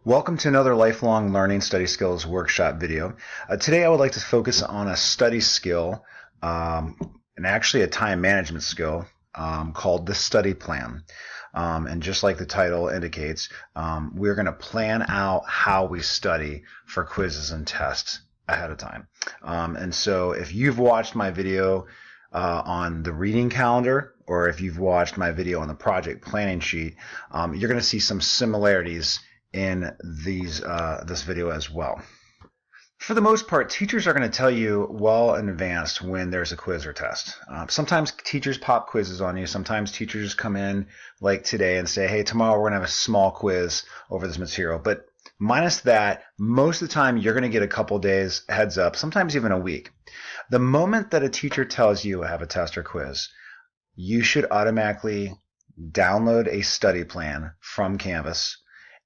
Welcome to another Lifelong Learning Study Skills Workshop video. Today I would like to focus on a study skill, and actually a time management skill called the study plan. And just like the title indicates, we're going to plan out how we study for quizzes and tests ahead of time. And so if you've watched my video on the reading calendar, or if you've watched my video on the project planning sheet, you're going to see some similarities in this video as well. For the most part, teachers are going to tell you well in advance when there's a quiz or test. Sometimes teachers pop quizzes on you. Sometimes teachers come in like today and say, hey, tomorrow we're going to have a small quiz over this material. But minus that, most of the time you're going to get a couple days heads up, sometimes even a week. The moment that a teacher tells you I have a test or quiz, you should automatically download a study plan from Canvas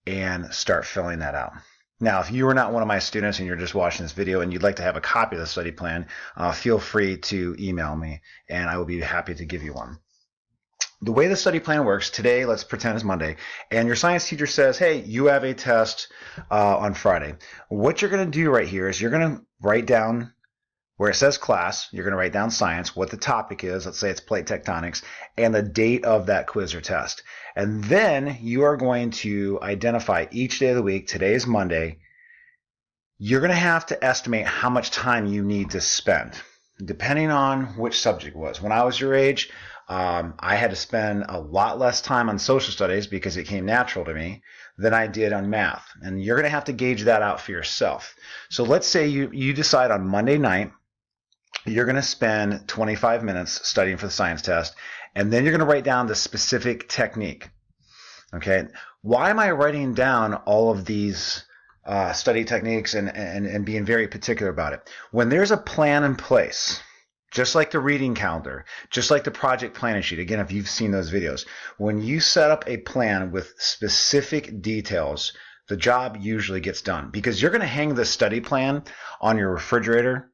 and start filling that out. Now, if you are not one of my students and you're just watching this video and you'd like to have a copy of the study plan, feel free to email me and I will be happy to give you one. The way the study plan works, today, let's pretend it's Monday, and your science teacher says, hey, you have a test on Friday. What you're going to do right here is you're going to write down where it says class, you're going to write down science, what the topic is, let's say it's plate tectonics, and the date of that quiz or test. And then you are going to identify each day of the week, today is Monday, you're going to have to estimate how much time you need to spend, depending on which subject it was. When I was your age, I had to spend a lot less time on social studies because it came natural to me than I did on math. And you're going to have to gauge that out for yourself. So let's say you decide on Monday night, you're going to spend 25 minutes studying for the science test, and then you're going to write down the specific technique. Okay, why am I writing down all of these study techniques and being very particular about it? When there's a plan in place, just like the reading calendar, just like the project planning sheet, again, if you've seen those videos, when you set up a plan with specific details, the job usually gets done, because you're going to hang the study plan on your refrigerator,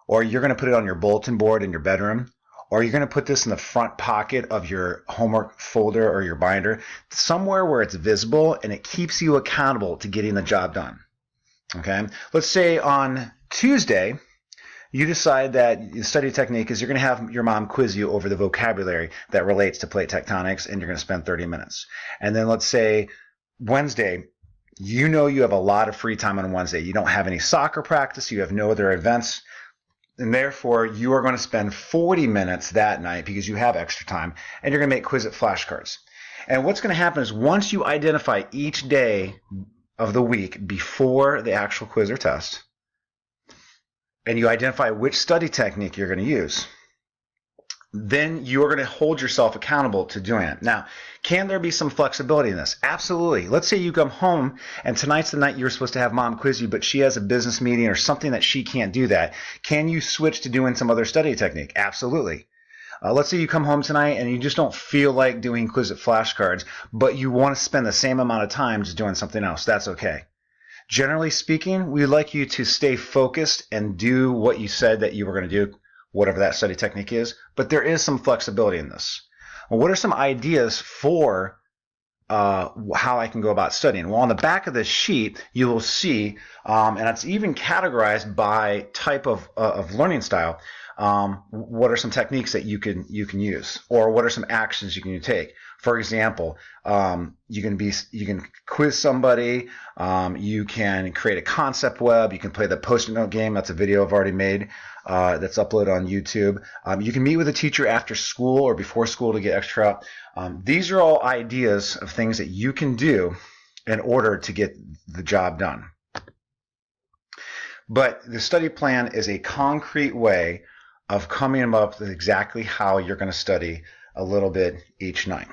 or you're going to put it on your bulletin board in your bedroom, or you're going to put this in the front pocket of your homework folder or your binder, somewhere where it's visible and it keeps you accountable to getting the job done. Okay? Let's say on Tuesday, you decide that the study technique is you're going to have your mom quiz you over the vocabulary that relates to plate tectonics, and you're going to spend 30 minutes. And then let's say Wednesday, you know you have a lot of free time on Wednesday. You don't have any soccer practice. You have no other events. And therefore, you are going to spend 40 minutes that night because you have extra time, and you're going to make Quizlet flashcards. And what's going to happen is once you identify each day of the week before the actual quiz or test, and you identify which study technique you're going to use, then you are going to hold yourself accountable to doing it. Now, can there be some flexibility in this? Absolutely. Let's say you come home and tonight's the night you're supposed to have mom quiz you, but she has a business meeting or something that she can't do that. Can you switch to doing some other study technique? Absolutely. Let's say you come home tonight and you just don't feel like doing Quizlet flashcards, but you want to spend the same amount of time just doing something else. That's okay. Generally speaking, we'd like you to stay focused and do what you said that you were going to do, whatever that study technique is, but there is some flexibility in this. Well, what are some ideas for how I can go about studying? Well, on the back of this sheet, you will see, and it's even categorized by type of learning style, what are some techniques that you can use, or what are some actions you can take. For example, you can quiz somebody, you can create a concept web, you can play the post-it note game. That's a video I've already made that's uploaded on YouTube. You can meet with a teacher after school or before school to get extra help. These are all ideas of things that you can do in order to get the job done. But the study plan is a concrete way of coming up with exactly how you're going to study a little bit each night.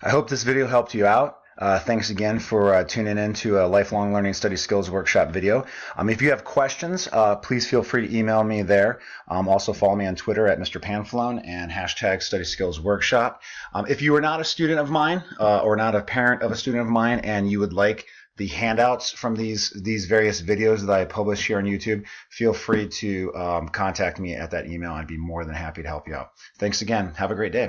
I hope this video helped you out. Thanks again for tuning in to a Lifelong Learning Study Skills Workshop video. If you have questions, please feel free to email me there. Also follow me on Twitter at Mr. Panfalone and hashtag Study Skills Workshop. If you are not a student of mine or not a parent of a student of mine and you would like the handouts from these various videos that I publish here on YouTube, feel free to contact me at that email. I'd be more than happy to help you out. Thanks again. Have a great day.